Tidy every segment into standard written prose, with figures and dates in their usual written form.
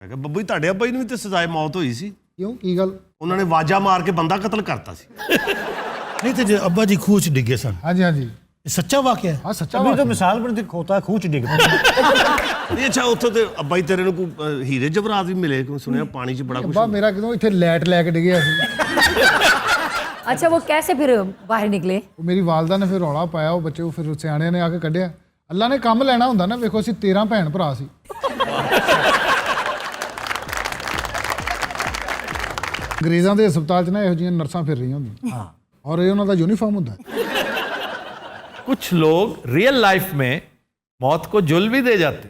मैं कहा बब्बू जी ਤੁਹਾਡੇ ਅੱਬਾ ਜੀ ਨੂੰ ਵੀ ਤੇ ਸਜ਼ਾਏ ਮੌਤ ਹੋਈ ਸੀ। क्यों की गल? ਉਹਨਾਂ ਨੇ ਵਾਜਾ ਮਾਰ ਕੇ ਬੰਦਾ ਕਤਲ ਕਰਤਾ ਸੀ। नहीं तो अब्बा जी खूह च डिगे सन। हाँ जी हाँ जी ये सच्चा वाकया है। हाँ सच्चा अभी बात तो है। मिसाल बनती खोता खूह च डिग पिया। ਨਹੀਂ ਅੱਛਾ ਉੱਥੋਂ ਤੇ ਅੱਬਾ ਜੀ ਤੇਰੇ ਨੂੰ ਕੋਈ ਹੀਰੇ ਜਵਰਾਤ ਵੀ ਮਿਲੇ ਕਿਉਂ ਸੁਣਿਆ ਪਾਣੀ 'ਚ ਬੜਾ ਕੁਝ अब्बा मेरा कितों इतने लैट लैके डिगे सी। अच्छा वो कैसे फिर बाहर निकले? वो मेरी वालदा ने फिर रौला पाया वो बच्चे को फिर सियाणियां ने आके कढ़िया। अल्लाह ने काम लेना हुंदा ना वेखो असीं 13 भैन भरा सी। अंग्रेज़ां दे हस्पताल च ना इहो जिहियां नर्सां फिर रही होंदियां और ये उन्हां दा यूनीफॉर्म हुंदा। कुछ लोग रियल लाइफ में मौत को जुल भी दे जाते,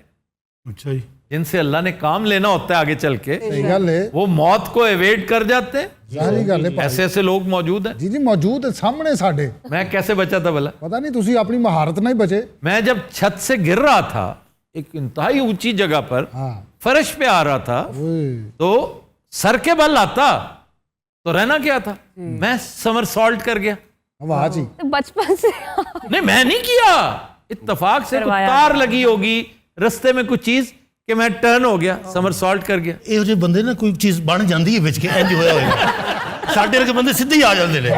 अच्छा जी। जिनसे अल्लाह ने काम लेना होता है आगे चल के, सही गल है, वो मौत को एवेड कर जाते। सारी गल है। ऐसे ऐसे लोग मौजूद हैं। जी जी मौजूद है सामने साडे। मैं कैसे बचा था भला? पता नहीं तुसी अपनी महारत ना ही बचे। मैं जब छत से गिर रहा था एक इंतहाई ऊंची जगह पर, हाँ फर्श पे आ रहा था, ओए तो सर के बल आता तो रहना क्या था, मैं समरसॉल्ट कर गया। आवाज ही तो बचपन से नहीं मैं नहीं किया, इत्तेफाक से कुछ करवाया। तार लगी होगी रस्ते में कुछ चीज कि मैं टर्न हो गया, समरसॉल्ट कर गया। ਇਹੋ ਜਿਹੇ ਬੰਦੇ ਨਾ ਕੋਈ ਚੀਜ਼ ਬਣ ਜਾਂਦੀ ਹੈ ਵਿੱਚ ਕੇ ਇੰਜ ਹੋਇਆ ਹੋਏਗਾ। ਸਾਡੇ ਵਰਗੇ ਬੰਦੇ ਸਿੱਧੇ ਹੀ ਆ ਜਾਂਦੇ ਨੇ।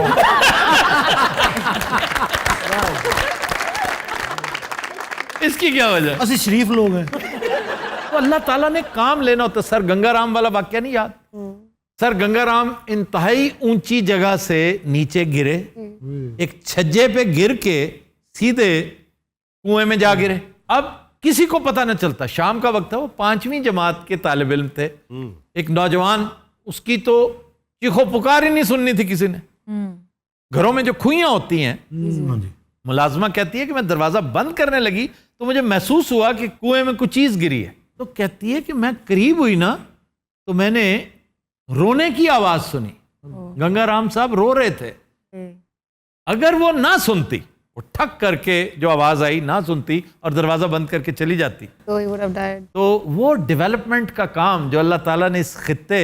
इसकी क्या वजह? ਅਸੀਂ शरीफ लोग हैं। तो अल्लाह ताला ने काम लेना होता। सर गंगाराम वाला वाक्य नहीं याद? सर गंगाराम इंतहाई ऊंची जगह से नीचे गिरे, एक छज्जे पे गिर के सीधे कुएं में जा गिरे। अब किसी को पता न चलता, शाम का वक्त था, वो 5वीं जमात के तालिब इल्म थे। एक नौजवान, उसकी तो चीखो पुकार ही नहीं सुननी थी किसी ने। घरों में जो खुइयां होती हैं, हाँ जी। मुलाजमा कहती है कि मैं दरवाजा बंद करने लगी तो मुझे महसूस हुआ कि कुएं में कुछ चीज गिरी है। तो कहती है कि मैं करीब हुई ना तो मैंने रोने की आवाज सुनी। गंगाराम साहब रो रहे थे। अगर वो ना सुनती, वो ठक करके जो आवाज आई ना सुनती और दरवाजा बंद करके चली जाती, तो he would have died. तो वो डेवलपमेंट का काम जो अल्लाह ताला ने इस खित्ते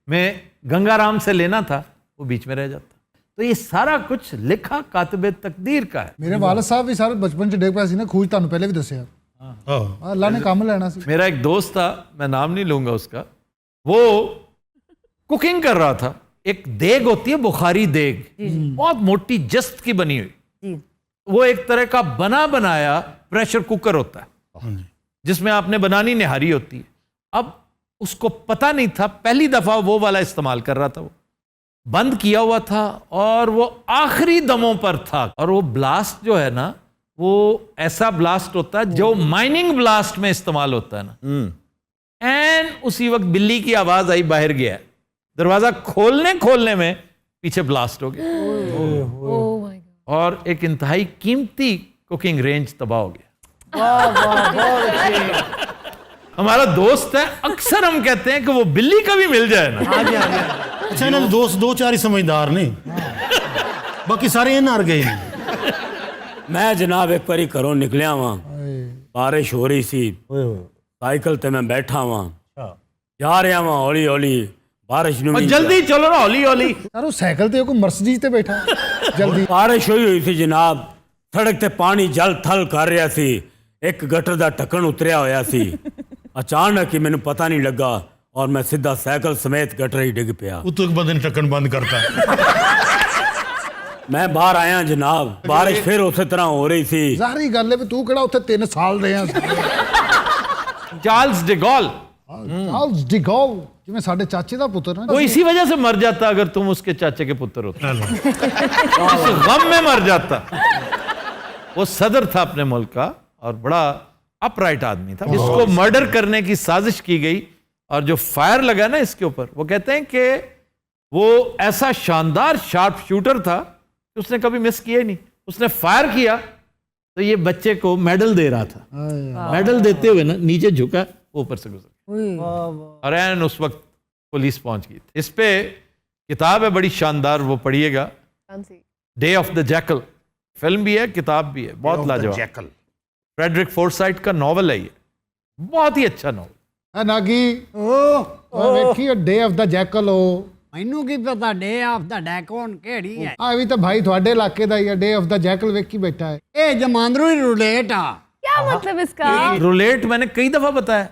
में गंगाराम से लेना था वो बीच में रह जाता। तो ये सारा कुछ लिखा कातिबे तकदीर का है। मेरे वालिद साहब भी सारे बचपन च डिग पिया सी ना खूह तुहानू पहले भी दस्सिया। हाँ। अल्लाह ने काम लेना सी। मेरा एक दोस्त था, मैं नाम नहीं लूंगा उसका, वो कुकिंग कर रहा था। एक देग होती है बुखारी देग, बहुत मोटी जस्त की बनी हुई, जी वो एक तरह का बना बनाया प्रेशर कुकर होता है जिसमें आपने बनानी निहारी होती है। अब उसको पता नहीं था, पहली दफा वो वाला इस्तेमाल कर रहा था। वो बंद किया हुआ था और वो आखिरी दमों पर था। और वो ब्लास्ट जो है ना, वो ऐसा ब्लास्ट होता है जो माइनिंग ब्लास्ट में इस्तेमाल होता है ना। एंड उसी वक्त बिल्ली की आवाज आई, बाहर गया। दरवाजा खोलने में पीछे ब्लास्ट हो गया oh my god. और एक इंतहाई कीमती कुकिंग रेंज तबाह हो गया। हमारा दोस्त है, अक्सर हम कहते हैं कि वो बिल्ली कभी मिल जाए ना। अच्छा इन्होंने दोस्त दो चार ही समझदार ने, बाकी सारे इन हार गए ने। मैं जनाब एक बारी घरों निकलिया वहां, बारिश हो रही सी, साइकिल ते मैं बैठा वहां, जा रहा वहां हौली हौली, बारिश और जल्दी चलो ना, हौली हौली। यार वो साइकिल ते कोई मर्सिडीज ते बैठा जल्दी। बारिश हुई थी जनाब, सड़क ते पानी जल थल कर रहा सी, एक गटर दा ढक्कन उतरिया होया सी। अचानक ही मैनू पता नहीं लगा और मैं सीधा साइकिल समेत गटर ही डिग पिया। उतो एक बंदे ने ढक्कन बंद करता। मैं बाहर आया जनाब, बारिश फिर उस तरह हो रही सी। ਜ਼ਾਹਰੀ ਗੱਲ ਹੈ ਵੀ ਤੂੰ ਕਿਹੜਾ ਉੱਥੇ 3 ਸਾਲ ਰਿਹਾ ਸੀ। चार्ल्स डिगॉल, ਚਾਰਲਸ ਡਿਗੋਲ ਜਿਵੇਂ ਸਾਡੇ ਚਾਚੇ ਦਾ ਪੁੱਤਰ ਨਾ। वो इसी वजह से मर जाता अगर तुम उसके चाचे के पुत्र होते। इस गम में मर जाता। वो सदर था अपने मुल्क का और बड़ा अपराइट आदमी था। इसको मर्डर करने की साजिश की गई और जो फायर लगा ना इसके ऊपर, वो कहते हैं कि वो ऐसा शानदार शार्प शूटर था कि उसने कभी मिस किया ही नहीं। उसने फायर किया तो ये बच्चे को मेडल दे रहा था, मेडल देते हुए ना नीचे झुका, ऊपर से गुजर और एन उस वक्त पुलिस पहुंच गई। इस पे किताब है बड़ी शानदार, वो पढ़िएगा, day of the jackal. Film भी है, किताब भी है, बहुत लाजवाब। फ्रेडरिक फोर्साइट का नॉवल है ये, बहुत ही अच्छा नॉवल। नागी ओ ਵੇਖੀ ਡੇ ਆਫ ਦਾ ਜੈਕਲ ਉਹ ਮੈਨੂੰ ਕੀ ਪਤਾ ਡੇ ਆਫ ਦਾ ਡੈਕੋਨ ਕਿਹੜੀ ਹੈ। ਆ ਵੀ ਤਾਂ ਭਾਈ ਤੁਹਾਡੇ ਇਲਾਕੇ ਦਾ ਹੀ ਹੈ। ਡੇ ਆਫ ਦਾ ਜੈਕਲ ਵੇਖੀ ਬੈਠਾ ਹੈ। ਇਹ ਜਮਾਂਦਰੂ ਹੀ ਰੁਲੇਟ ਆ। क्या क्या मतलब इसका? रोलेट मैंने कई दफा बताया,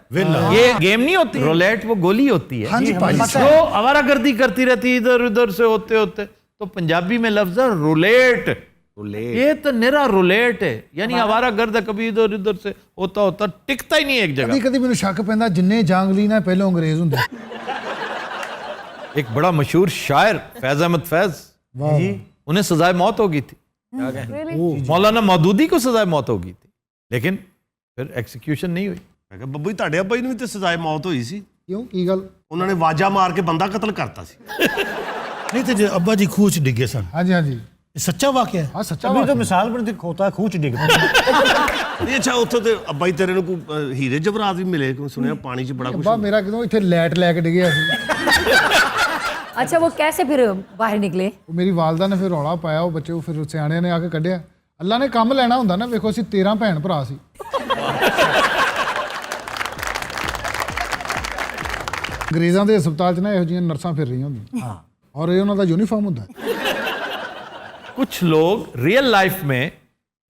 ये गेम नहीं होती, रोलेट वो गोली होती है हाँ जी भाई जो आवारागर्दी करती रहती है इधर उधर से होते होते, तो पंजाबी में लफ्ज है रोलेट। ये तो निरा रोलेट है, यानी आवारागर्द कभी इधर उधर से होता होता टिकता ही नहीं एक जगह। कदी कदी मैंने शक पैंदा जिन्ने जांगली ना पहले अंग्रेज हुंदे। एक बड़ा मशहूर शायर फैज अहमद फैज, उन्हें सजाए मौत हो गई थी, मौलाना मौदूदी को सजाए मौत हो गई थी, लेकिन फिर एग्जीक्यूशन नहीं हुई। ਮੈਂ ਕਿਹਾ ਬੱਬੂ ਜੀ ਤੁਹਾਡੇ ਅੱਬਾ ਜੀ ਨੂੰ ਵੀ ਤੇ ਸਜ਼ਾਏ ਮੌਤ ਹੋਈ ਸੀ, क्यों की गल? ਉਹਨਾਂ ਨੇ ਵਾਜਾ ਮਾਰ ਕੇ ਬੰਦਾ ਕਤਲ ਕਰਤਾ ਸੀ। नहीं तो जो अब्बा जी खूह च डिगे सन, हाँ जी हाँ जी ये सच्चा वाकया है। हाँ सच्चा अभी बात तो है। मिसाल पर खोता खूह च डिग पिया। ਨਹੀਂ ਅੱਛਾ ਉੱਥੋਂ ਤੇ ਅੱਬਾ ਜੀ ਤੇਰੇ ਨੂੰ ਕੋਈ ਹੀਰੇ ਜਵਰਾਤ ਵੀ ਮਿਲੇ, ਕੋਈ ਸੁਣਿਆ ਪਾਣੀ 'ਚ ਬੜਾ ਕੁਝ। ਅੱਬਾ ਮੇਰਾ ਕਿਦੋਂ ਇੱਥੇ ਲੈਟ ਲੈ ਕੇ ਡਿੱਗਿਆ ਸੀ। अच्छा वो कैसे फिर बाहर निकले? ਉਹ ਮੇਰੀ ਵਾਲਦਾ ਨੇ ਫਿਰ ਰੌਲਾ ਪਾਇਆ, ਉਹ ਬੱਚੇ ਉਹ ਫਿਰ ਸਿਆਣਿਆਂ ਨੇ ਆ ਕੇ ਕੱਢਿਆ। ਅੱਲਾ ਨੇ ਕੰਮ ਲੈਣਾ ਹੁੰਦਾ ਨਾ, ਵੇਖੋ ਅਸੀਂ 13 ਭੈਣ ਭਰਾ ਸੀ। ਅੰਗਰੇਜ਼ਾਂ ਦੇ ਹਸਪਤਾਲ 'ਚ ਨਾ ਇਹੋ ਜਿਹੀਆਂ ਨਰਸਾਂ ਫਿਰ ਰਹੀਆਂ ਹੁੰਦੀਆਂ, ਔਰ ਇਹ ਉਹਨਾਂ ਦਾ ਯੂਨੀਫਾਰਮ ਹੁੰਦਾ। कुछ लोग रियल लाइफ में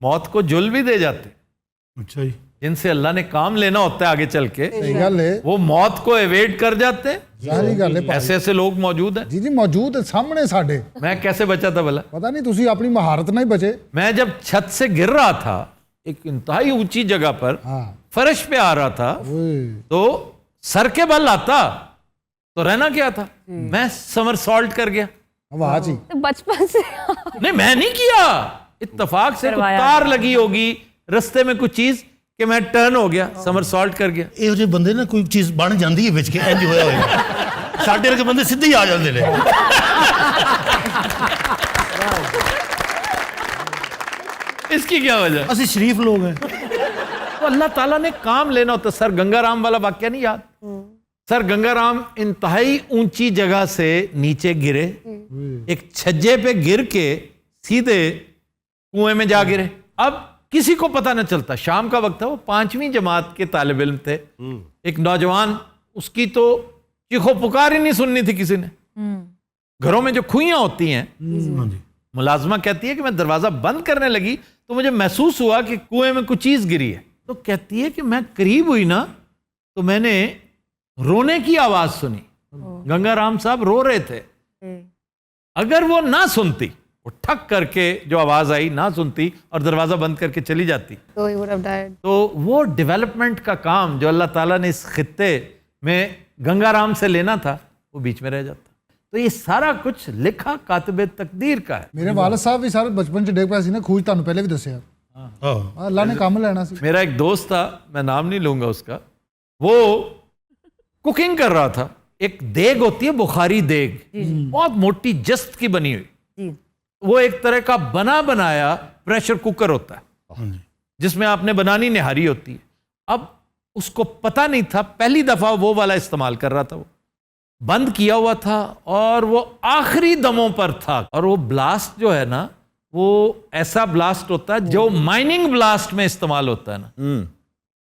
मौत को जुल भी दे जाते, अच्छा जी, जिनसे अल्लाह ने काम लेना होता है आगे चल के, ਸਹੀ ਗੱਲ ਹੈ, वो मौत को एवेड कर जाते हैं। ਜ਼ਾਹਰੀ ਗੱਲ ਹੈ ਭਾਈ। ऐसे ऐसे लोग मौजूद हैं। ਜੀ ਜੀ ਮੌਜੂਦ ਹੈ ਸਾਹਮਣੇ ਸਾਡੇ, मैं कैसे बचा था भला? ਪਤਾ नहीं ਤੁਸੀਂ ਆਪਣੀ ਮਹਾਰਤ ਨਾਲ ਹੀ ਬਚੇ। मैं जब छत से गिर रहा था एक इंतहाई ऊंची जगह पर, हाँ फर्श पे आ रहा था, ओए तो सर के बल आता तो रहना क्या था, मैं समर सॉल्ट कर गया। ਆਵਾਜ਼ ਹੀ तो बचपन से नहीं मैं नहीं किया, इत्तेफाक से कुछ करवाया। तार लगी होगी रस्ते में कुछ चीज कि मैं टर्न हो गया, समर सॉल्ट कर गया। ਇਹੋ ਜਿਹੇ ਬੰਦੇ ਨਾ ਕੋਈ ਚੀਜ਼ ਬਣ ਜਾਂਦੀ ਹੈ ਵਿੱਚ ਕੇ ਇੰਜ ਹੋਇਆ ਹੋਇਆ। ਸਾਡੇ ਵਰਗੇ ਬੰਦੇ ਸਿੱਧੇ ਹੀ ਆ ਜਾਂਦੇ ਨੇ। इसकी क्या वजह? ਅਸੀਂ शरीफ लोग हैं। तो अल्लाह ताला ने काम लेना होता। सर गंगाराम वाला वाक्य नहीं याद? सर गंगाराम इंतहाई ऊंची जगह से नीचे गिरे, एक छज्जे पे गिर के सीधे कुएं में जा गिरे। अब किसी को पता न चलता, शाम का वक्त था, वो 5वीं जमात के तालिब इल्म थे। एक नौजवान, उसकी तो चीखो पुकार ही नहीं सुननी थी किसी ने। घरों में जो खुइयां होती हैं, हाँ जी, मुलाजमा कहती है कि मैं दरवाजा बंद करने लगी तो मुझे महसूस हुआ कि कुएं में कुछ चीज गिरी है। तो कहती है कि मैं करीब हुई ना तो मैंने रोने की आवाज सुनी। गंगाराम साहब रो रहे थे। अगर वो ना सुनती, वो ठक करके जो आवाज आई ना सुनती और दरवाजा बंद करके चली जाती, तो he would have died. तो वो डेवलपमेंट का काम जो अल्लाह ताला ने इस खित्ते में गंगाराम से लेना था, वो बीच में रह जाता। तो ये सारा कुछ लिखा कातिबे तकदीर का है। ਮੇਰੇ ਵਾਲਦ ਸਾਹਿਬ ਵੀ ਸਾਰੇ ਬਚਪਨ 'ਚ ਡਿੱਗ ਪਿਆ ਸੀ ਨਾ ਖੂਜ, ਤੁਹਾਨੂੰ ਪਹਿਲੇ ਵੀ ਦੱਸਿਆ। हाँ, ਅੱਲਾ ने ਕੰਮ ਲੈਣਾ ਸੀ। मेरा एक दोस्त था, मैं नाम नहीं लूंगा उसका, वो कुकिंग कर रहा था। एक देग होती है बुखारी देग, बहुत मोटी जस्त की बनी हुई, जी वो एक तरह का बना बनाया प्रेशर कुकर होता है जिसमें आपने बनानी निहारी होती है। अब उसको पता नहीं था, पहली दफा वो वाला इस्तेमाल कर रहा था। वो बंद किया हुआ था और वो आखिरी दमों पर था। और वो ब्लास्ट जो है ना, वो ऐसा ब्लास्ट होता है जो माइनिंग ब्लास्ट में इस्तेमाल होता है ना।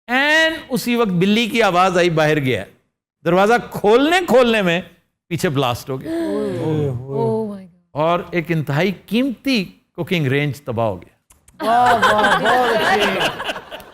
एंड उसी वक्त बिल्ली की आवाज आई, बाहर गया, दरवाजा खोलने में पीछे ब्लास्ट हो गया oh my god और एक इंतहाई कीमती कुकिंग रेंज तबाह हो गया। वाह वाह बहुत अच्छी